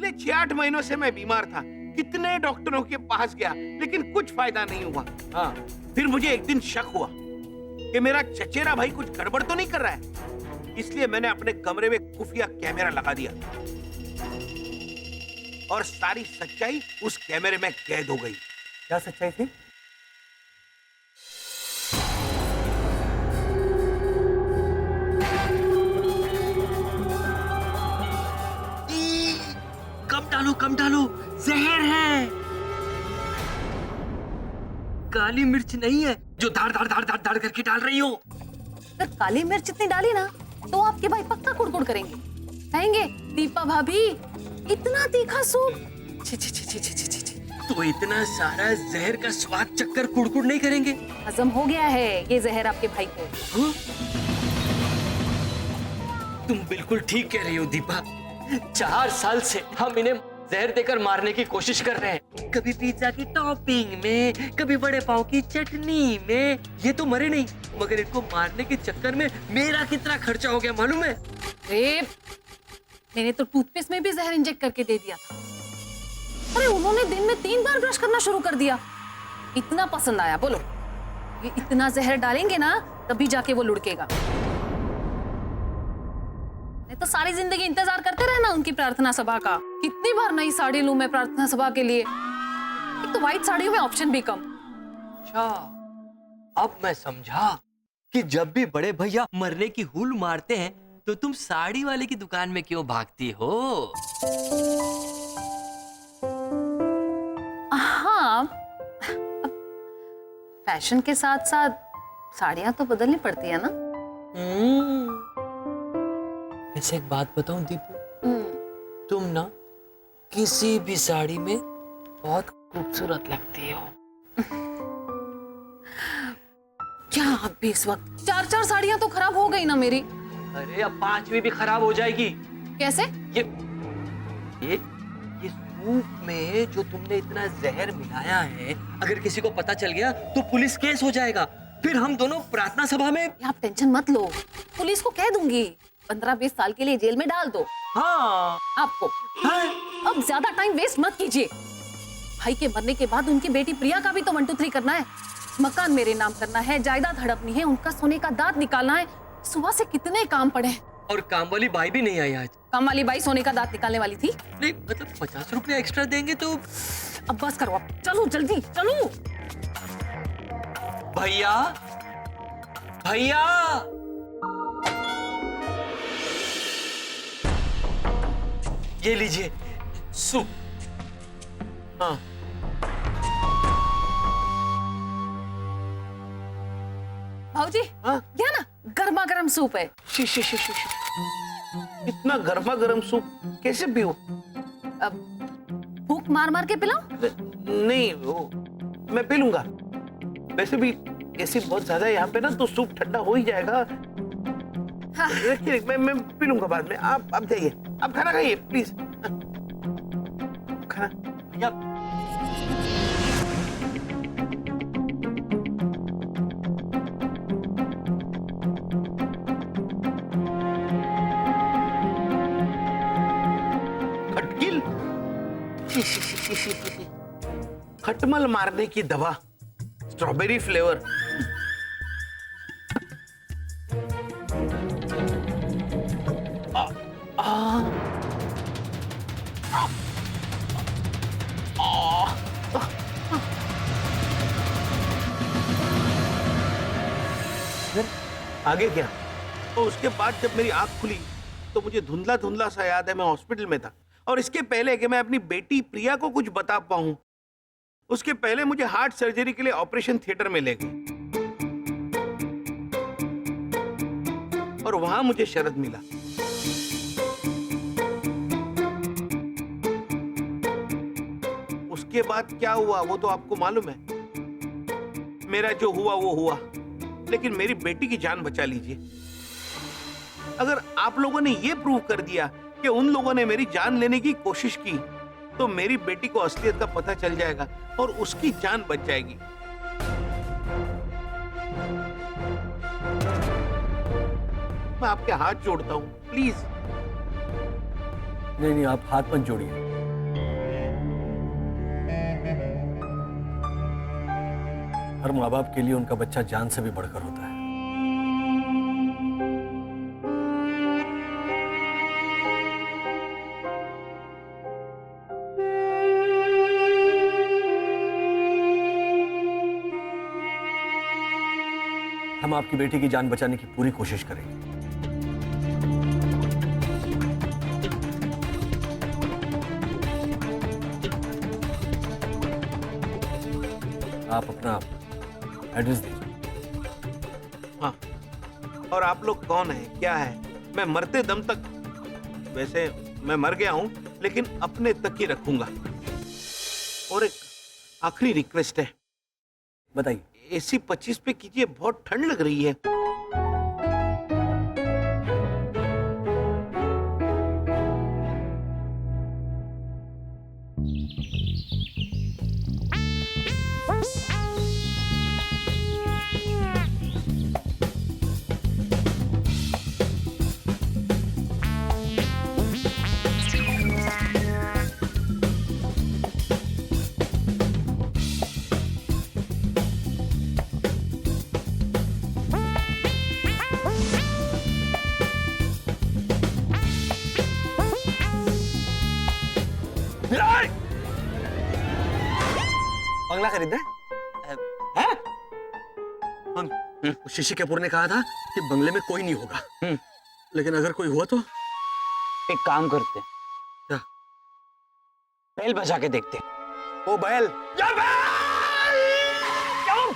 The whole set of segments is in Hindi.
पिछले 6-8 महीनों से मैं बीमार था, कितने डॉक्टरों के पास गया, लेकिन कुछ फायदा नहीं हुआ। हाँ, फिर मुझे एक दिन शक हुआ कि मेरा चचेरा भाई कुछ गड़बड़ तो नहीं कर रहा है, इसलिए मैंने अपने कमरे में खुफिया कैमरा लगा दिया और सारी सच्चाई उस कैमरे में कैद हो गई। क्या सच्चाई थी? कम डालो, जहर है। काली मिर्च नहीं है जो धाड़ धाड़ धाड़ धाड़ धाड़ करके डाल रही हो। अगर काली मिर्च इतनी डाली ना तो आपके भाई पक्का कुड़कुड़ करेंगे, कहेंगे दीपा भाभी इतना तीखा सूप। छी छी छी छी छी छी छी। तो इतना सारा जहर का स्वाद चक्कर कुड़कुड़ नहीं करेंगे? हजम हो गया है ये जहर आपके भाई को। तुम बिल्कुल ठीक कह रही हो दीपा। 4 साल से हम इन्हें जहर देकर मारने की कोशिश कर रहे हैं, कभी पिज्जा की टॉपिंग में, कभी बड़े पाव की चटनी में। ये तो मरे नहीं, मगर इनको मारने के चक्कर में मेरा कितना खर्चा हो गया मालूम है? मैंने तो टूथपेस्ट में भी जहर इंजेक्ट करके दे दिया था। अरे उन्होंने दिन में 3 बार ब्रश करना शुरू कर दिया। इतना पसंद आया, बोलो ये इतना जहर डालेंगे ना तभी जाके वो लुढ़केगा। मैं तो सारी जिंदगी इंतजार करते रहना उनकी प्रार्थना सभा का। कितनी बार नई साड़ी लूं मैं प्रार्थना सभा के लिए, एक तो व्हाइट साड़ियों में ऑप्शन भी कम। अच्छा, अब मैं समझा कि जब भी बड़े भैया मरने की हुल मारते हैं तो तुम साड़ी वाले की दुकान में क्यों भागती हो? हाँ, फैशन के साथ साथ साड़ियां तो बदलनी पड़ती है ना। वैसे एक बात बताऊं दीपू, तुम ना किसी भी साड़ी में बहुत खूबसूरत लगती हो। क्या आप भी इस वक्त 4-4 साड़ियां तो खराब हो गई ना मेरी। अरे अब 5वीं भी खराब हो जाएगी। कैसे? ये सूप में जो तुमने इतना जहर मिलाया है, अगर किसी को पता चल गया तो पुलिस केस हो जाएगा। फिर हम दोनों प्रार्थना सभा में। आप टेंशन मत लो, पुलिस को कह दूंगी 15-20 साल के लिए जेल में डाल दो। हाँ आपको। हाँ? अब ज्यादा टाइम वेस्ट मत कीजिए। भाई के मरने के बाद उनकी बेटी प्रिया का भी तो 1 2 3 करना है। मकान मेरे नाम करना है, जायदाद हड़पनी है, उनका सोने का दांत निकालना है। सुबह से कितने काम पड़े हैं। और काम वाली बाई भी नहीं आई आज। काम वाली बाई सोने का दांत निकालने वाली थी। नहीं मतलब 50 रुपया एक्स्ट्रा देंगे तो। अब बस करो, अब चलो जल्दी चलो। भैया भैया, ये लीजिए सूप। हाँ भाऊजी, हाँ? क्या ना गर्मा गर्म सूप है। She she she she. इतना गर्मा गर्म सूप कैसे पियो? अब भूख मार मार के पिलाओ? नहीं, वो मैं पी लूंगा। वैसे भी एसी बहुत ज्यादा है यहाँ पे ना, तो सूप ठंडा हो ही जाएगा। हाँ। रखिए, मैं पी लूंगा बाद में। आप जाइए, आप खाना खाइए प्लीज। खाना भैया खटकिल, खटमल मारने की दवा, स्ट्रॉबेरी फ्लेवर। आगे क्या? और उसके बाद जब मेरी आंख खुली तो मुझे धुंधला धुंधला सा याद है मैं हॉस्पिटल में था। और इसके पहले कि मैं अपनी बेटी प्रिया को कुछ बता पाऊं, उसके पहले मुझे हार्ट सर्जरी के लिए ऑपरेशन थिएटर में ले गए और वहां मुझे शरद मिला। उसके बाद क्या हुआ वो तो आपको मालूम है। मेरा जो हुआ वो हुआ, लेकिन मेरी बेटी की जान बचा लीजिए। अगर आप लोगों ने ये प्रूव कर दिया कि उन लोगों ने मेरी जान लेने की कोशिश की, तो मेरी बेटी को असलियत का पता चल जाएगा और उसकी जान बच जाएगी। मैं आपके हाथ जोड़ता हूं, प्लीज नहीं नहीं, आप हाथ मत जोड़िए। हर माँ बाप के लिए उनका बच्चा जान से भी बढ़कर होता है। हम आपकी बेटी की जान बचाने की पूरी कोशिश करेंगे। आप अपना एड्रेस दीजिए। हाँ, और आप लोग कौन हैं, क्या है? मैं मरते दम तक, वैसे मैं मर गया हूं लेकिन अपने तक ही रखूंगा। और एक आखिरी रिक्वेस्ट है, बताइए। AC 25 पे कीजिए, बहुत ठंड लग रही है। बंगला खरीदना है? उस शशि कपूर ने कहा था कि बंगले में कोई नहीं होगा, लेकिन अगर कोई हुआ तो? एक काम करते हैं, क्या? बैल बजा के देखते हैं। ओ बैल, क्या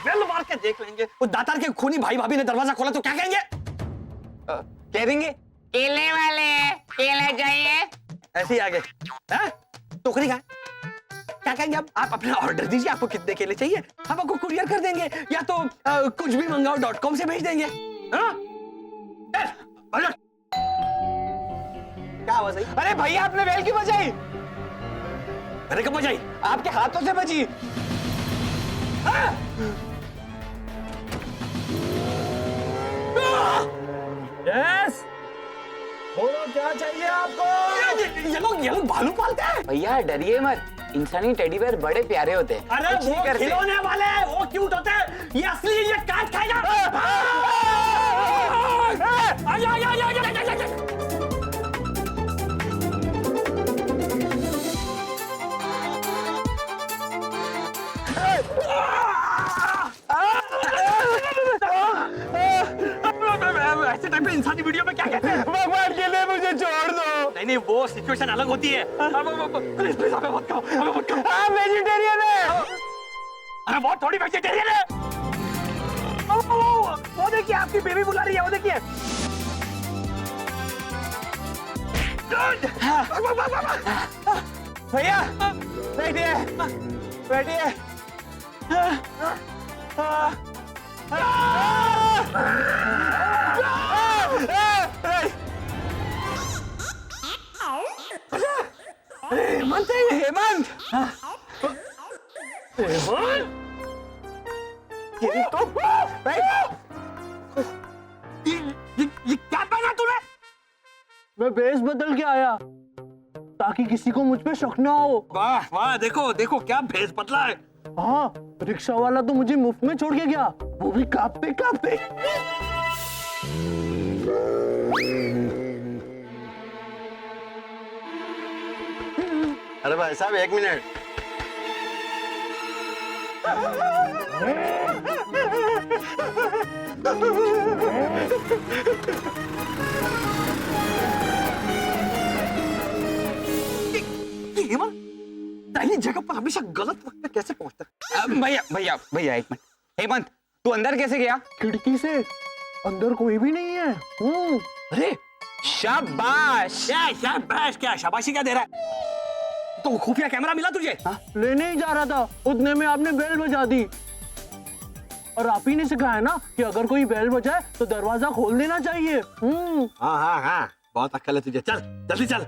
बैल मार के देख लेंगे। वो दातार के खूनी भाई भाभी ने दरवाजा खोला तो क्या कहेंगे? कह देंगे केले वाले केला चाहिए। ऐसे ही आगे टोकरी का क्या कहेंगे? आप अपना ऑर्डर दीजिए, आपको कितने केले चाहिए, हम आपको कुरियर कर देंगे, या तो कुछ भी मंगाओ.com से भेज देंगे। हाँ? क्या आवाज आई? अरे भैया, आपने बैल क्यों बजाई? अरे कब बजाई? आपके हाथों से बजी। यस, बोलो क्या चाहिए आपको? ये लोग भालू पालते हैं? भैया डरिए मत, इंसानी टेडी बेयर बड़े प्यारे होते हैं। अरे कुछ नहीं वो करते। खिलौने वाले, वो क्यूट होते हैं, ये असली, ये काट खाएगा। ऐसे टाइम पे इंसानी वीडियो में क्या कहते हैं? भगवान के लिए मुझे छोड़ दो। नहीं नहीं, वो सिचुएशन अलग होती है। प्लीज प्लीज हमें मत खाओ, हमें मत खाओ। आप वेजिटेरियन है। अरे वो थोड़ी वेजिटेरियन है। वो देखिए, आपकी बेबी बुला रही है, वो देखिए। भैया बैठिए, बैठिए। हेमंत है ये, हेमंत। हेमंत? ये तो ये क्या पहना तूने? मैं बेस बदल के आया ताकि किसी को मुझ पे शक ना हो। वाह वाह, देखो देखो क्या भेस बदला है। हाँ, रिक्शा वाला तो मुझे मुफ्त में छोड़ के गया, वो भी कांपते कांपते। अरे भाई साहब, 1 मिनट। दाहिनी जगह पर हमेशा गलत वक्त पे कैसे पहुंचता है? भैया भैया भैया एक मिनट। हेमंत, तू अंदर कैसे गया? खिड़की से, अंदर कोई भी नहीं है। अरे शाबाश। क्या शाबाशी क्या दे रहा है? तो वो खुफिया कैमरा मिला तुझे? लेने ही जा रहा था, उतने में आपने बेल बजा दी। और आप ही ने सिखाया ना कि अगर कोई बेल बजाए तो दरवाजा खोल देना चाहिए। हाँ हाँ हाँ, बहुत अक्ल है तुझे। चल जल्दी चल।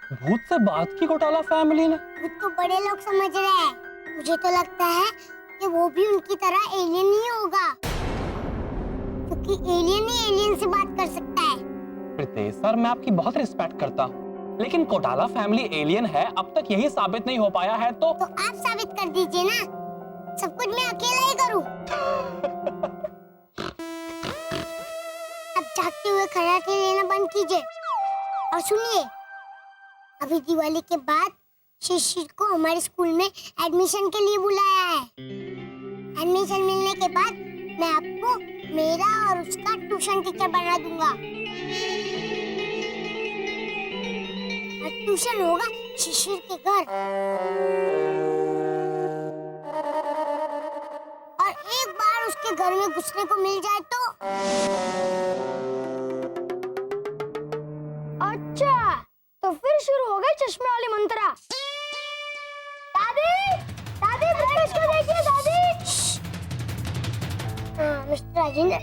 भूत से बात की घोटाला फैमिली ने। वो तो बड़े लोग समझ रहे हैं, मुझे तो लगता है कि वो भी उनकी तरह एलियन ही होगा, तो क्योंकि एलियन ही एलियन से बात कर सकता है। प्रीतेश सर, मैं आपकी बहुत रिस्पेक्ट करता हूँ, लेकिन कोटाला फैमिली एलियन है, अब तक यही साबित नहीं हो पाया है तो आप साबित कर दीजिए ना, सब कुछ मैं अकेला ही करूं। अब जागते हुए खराटे लेना बंद कीजिए और सुनिए, अभी दिवाली के बाद शिशिर को हमारे स्कूल में एडमिशन के लिए बुलाया है। एडमिशन मिलने के बाद मैं आपको मेरा और उसका ट्यूशन टीचर बना दूंगा। और ट्यूशन होगा शिशिर के घर। और एक बार उसके घर में घुसने को मिल जाए तो अच्छा, तो फिर शुरू हो गई चश्मे वाली मंत्रा। दादी, दादी ब्रश को देखिए दादी। मिस्टर राजेंद्र,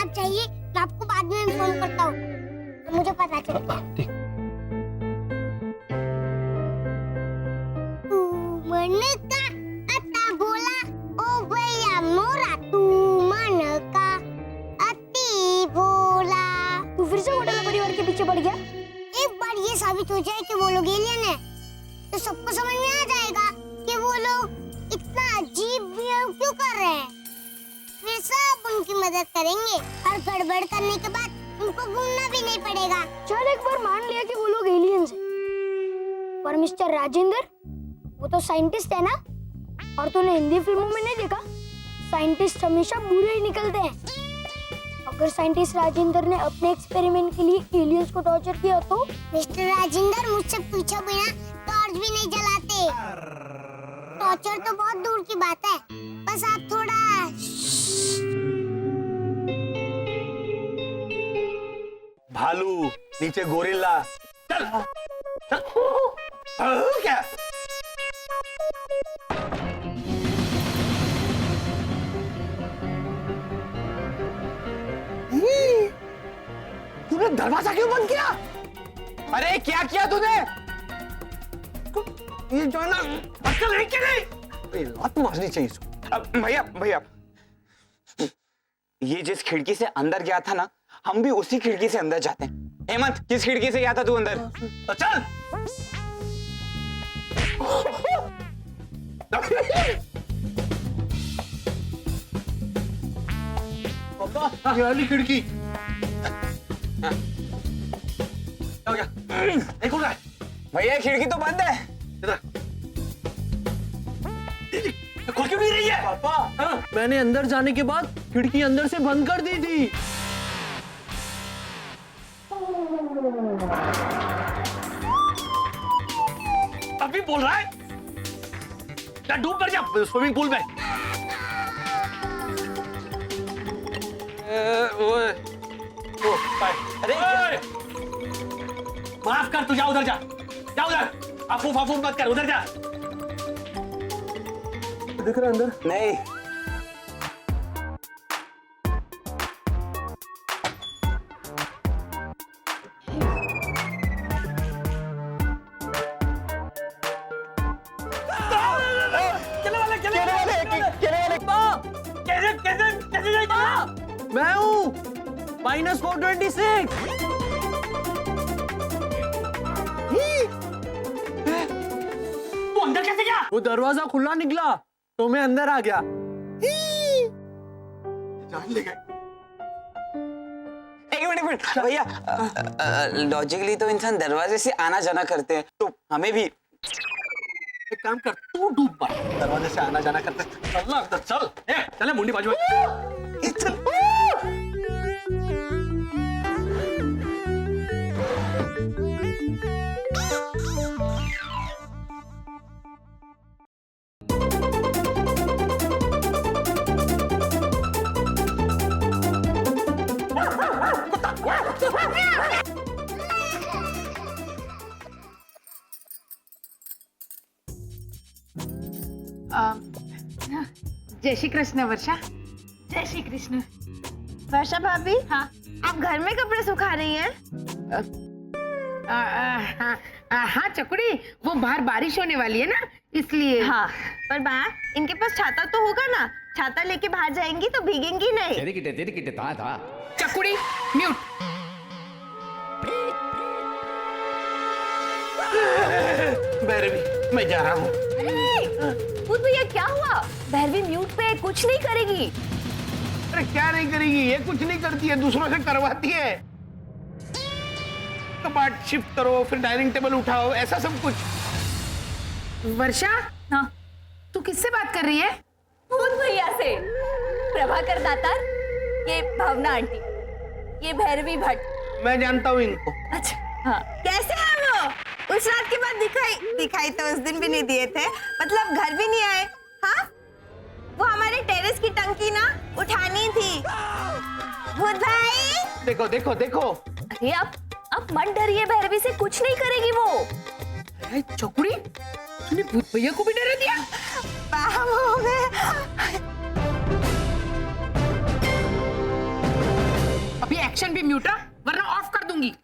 आप चाहिए, मैं आपको बाद में इन्फॉर्म करता हूँ, मुझे पता चल गया। तू मन का अता बोला, ओ भैया मोरा, तू मन का अति भोला। तू फिर से होटल परिवार के पीछे पड़ गया। एक बार ये साबित हो जाए कि वो लोग एलियन है, तो सबको समझ में आ जाएगा कि वो लोग इतना अजीब बिहेव क्यों कर रहे हैं। फिर सब उनकी मदद करेंगे और गड़बड़ करने के बाद उनको घूमना भी नहीं पड़ेगा। चल, एक बार मान लिया कि वो लोग एलियंस हैं, पर मिस्टर राजेंद्र, वो तो साइंटिस्ट है ना, और तूने हिंदी फिल्मों में नहीं देखा, साइंटिस्ट हमेशा बुरे ही निकलते हैं। अगर साइंटिस्ट राजेंद्र ने अपने एक्सपेरिमेंट के लिए एलियंस को टॉर्चर किया तो? मिस्टर राजेंद्र मुझसे पूछे बिना टॉर्च भी नहीं जलाते। टॉर्चर तो बहुत दूर की बात है, बस आप थोड़ा भालू, नीचे गोरिल्ला। चल चल। क्या तूने दरवाजा क्यों बंद किया? अरे क्या किया तूने? ये जो है ना, अक्ल है क्या नहीं? लात मारनी चाहिए इसको। भैया भैया, ये जिस खिड़की से अंदर गया था ना, हम भी उसी खिड़की से अंदर जाते हैं। हेमंत, किस खिड़की से गया था तू अंदर? तो चल। पापा, ये वाली खिड़की। क्या हो गया? नहीं खुल रहा है। भैया खिड़की तो बंद है। इधर। खुल क्यों नहीं रही है? पापा, मैंने अंदर जाने के बाद खिड़की अंदर से बंद कर दी थी। अभी बोल रहा है? क्या डूब कर जा स्विमिंग पूल में? अरे माफ कर, तू जा उधर, जा जा उधर। अफूफ अफूफ मत कर, उधर जा। दिख रहा है अंदर? नहीं। कैसे जाएगा? मैं हूँ -426। तू अंदर कैसे गया? वो दरवाजा खुला निकला तो मैं अंदर आ गया। जान ले गए। एक मिनट भैया, लॉजिकली तो इंसान दरवाजे से आना जाना करते हैं, तो हमें भी एक काम कर, तू डूब मत, दरवाजे से आना जाना करते। चल ना अंदर, चल। चले मुंडी बाजू में। चल। जय श्री कृष्ण वर्षा। जय श्री कृष्ण। वर्षा भाभी, हाँ आप घर में कपड़े सुखा रही हैं? हाँ चकुड़ी, वो बाहर बारिश होने वाली है ना, इसलिए। हाँ पर बा, इनके पास छाता तो होगा ना, छाता लेके बाहर जाएंगी तो भीगेंगी नहीं। चकुड़ी म्यूट। भैरवी मैं जा रहा हूँ। भूत भैया क्या हुआ? भैरवी म्यूट पे कुछ नहीं करेगी। अरे क्या नहीं करेगी, ये कुछ नहीं करती है, दूसरों से करवाती है। कबाट शिफ्ट करो, फिर डाइनिंग टेबल उठाओ, ऐसा सब कुछ। वर्षा, हाँ तू किससे बात कर रही है? भूत भैया से। प्रभाकर दातार, ये भावना आंटी, ये भैरवी भट्ट। मैं जानता हूँ इनको। अच्छा हाँ। कैसे है वो? उस रात के बाद दिखाई तो उस दिन भी नहीं दिए थे, मतलब घर भी नहीं आए। हाँ, वो हमारे टेरेस की टंकी ना उठानी थी। भूत भाई देखो देखो देखो। अरे आप मत डरिए, भैरवी से कुछ नहीं करेगी वो। अरे चौकुड़ी, तूने भूत भैया को भी डरा दिया। अभी एक्शन भी म्यूट रहा, वरना ऑफ कर दूंगी।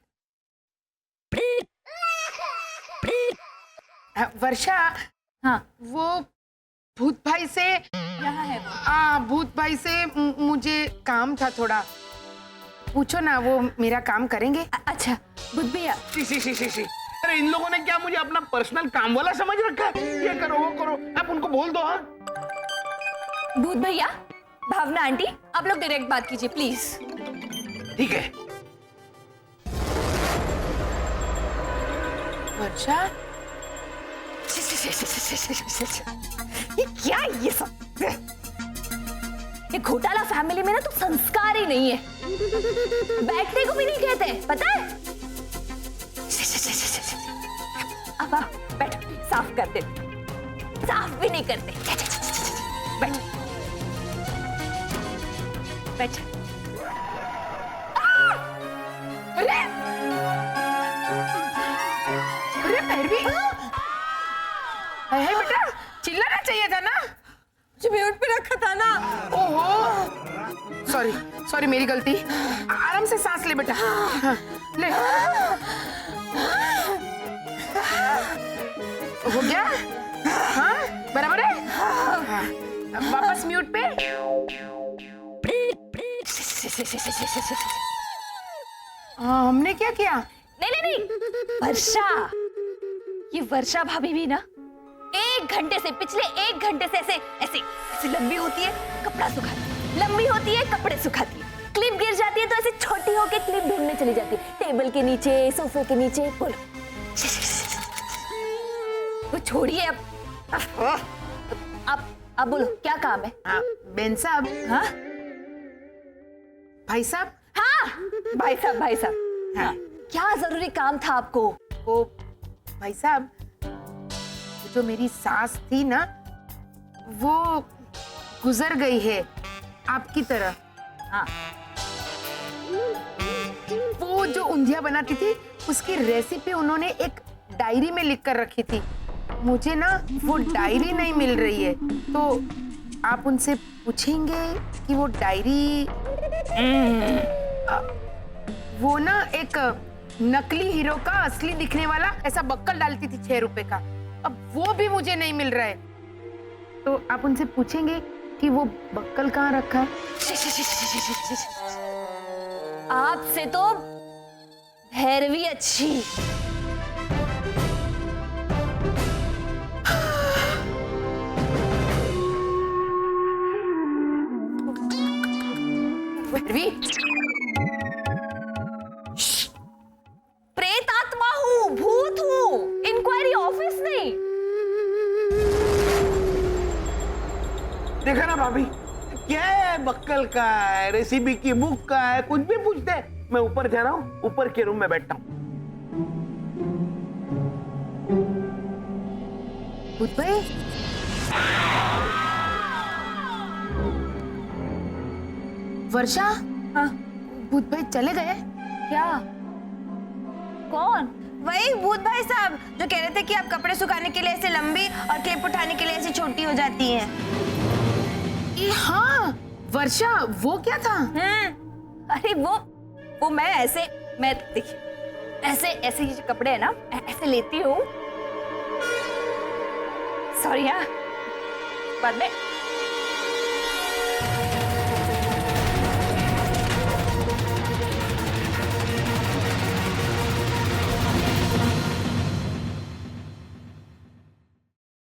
वर्षा, हाँ वो भूत भाई से यहाँ है वो। भूत भाई से मुझे काम था थोड़ा, पूछो ना, वो मेरा काम करेंगे। अच्छा भूत भैया। सी। अरे इन लोगों ने क्या मुझे अपना पर्सनल काम वाला समझ रखा है? ये करो वो करो, आप उनको बोल दो। हाँ भूत भैया, भावना आंटी, आप लोग डायरेक्ट बात कीजिए प्लीज। ठीक है। वर्षा, ये क्या है ये सब? ये घोटाला फैमिली में ना तो संस्कार ही नहीं है, बैठने को भी नहीं कहते, पता है? अब बैठ, साफ कर दे। साफ भी नहीं करते। बैठ बैठ। अरे अरे भैरवी, है बेटा, चिल्लाना चाहिए था ना, जो म्यूट पे रखा था ना। ओहो, सॉरी मेरी गलती। आराम से सांस ले बेटा। हाँ, ले। हो गया? हाँ, बराबर है? हाँ, अब वापस म्यूट पे। हमने क्या किया? नहीं, वर्षा, ये वर्षा भाभी भी ना पिछले एक घंटे से ऐसे लंबी होती है, कपड़ा सुखाती, लंबी होती है, कपड़े सुखाती है, क्लिप गिर जाती है तो ऐसे छोटी होके क्लिप ढूंढने चली जाती है, टेबल के नीचे, सोफे के नीचे। बोलो, वो छोड़िए अब बोलो क्या काम है? बेन साहब। हाँ भाई साहब। हाँ भाई साहब। हाँ, क्या जरूरी काम था आपको? वो भाई साहब, जो मेरी सास थी ना, वो गुजर गई है आपकी तरह। हाँ। वो जो ऊंधिया बनाती थी, उसकी रेसिपी उन्होंने एक डायरी में लिख कर रखी थी। मुझे ना वो डायरी नहीं मिल रही है, तो आप उनसे पूछेंगे कि वो डायरी, वो ना एक नकली हीरो का असली दिखने वाला ऐसा बक्कल डालती थी 6 रुपए का, अब वो भी मुझे नहीं मिल रहा है, तो आप उनसे पूछेंगे कि वो बक्कल कहाँ रखा है। आपसे तो भैरवी अच्छी। भैरवी, प्रेत आत्मा हूँ, भूत हूँ, इंक्वायरी ऑफिस नहीं। देखा ना भाभी, क्या है, बक्कल का है, रेसिपी की बुक का है, कुछ भी पूछते हैं। मैं ऊपर जा रहा हूँ, ऊपर के रूम में बैठता हूँ। भूत भाई, वर्षा। हाँ भूत भाई चले गए क्या? कौन? वही भूत भाई साहब जो कह रहे थे कि आप कपड़े सुखाने के लिए ऐसे लंबी और क्लिप उठाने के लिए ऐसे छोटी हो जाती हैं। हाँ वर्षा, वो क्या था? अरे वो मैं देखिए ऐसे ये जो कपड़े है ना, ऐसे लेती हूँ, सॉरी हाँ, बाद में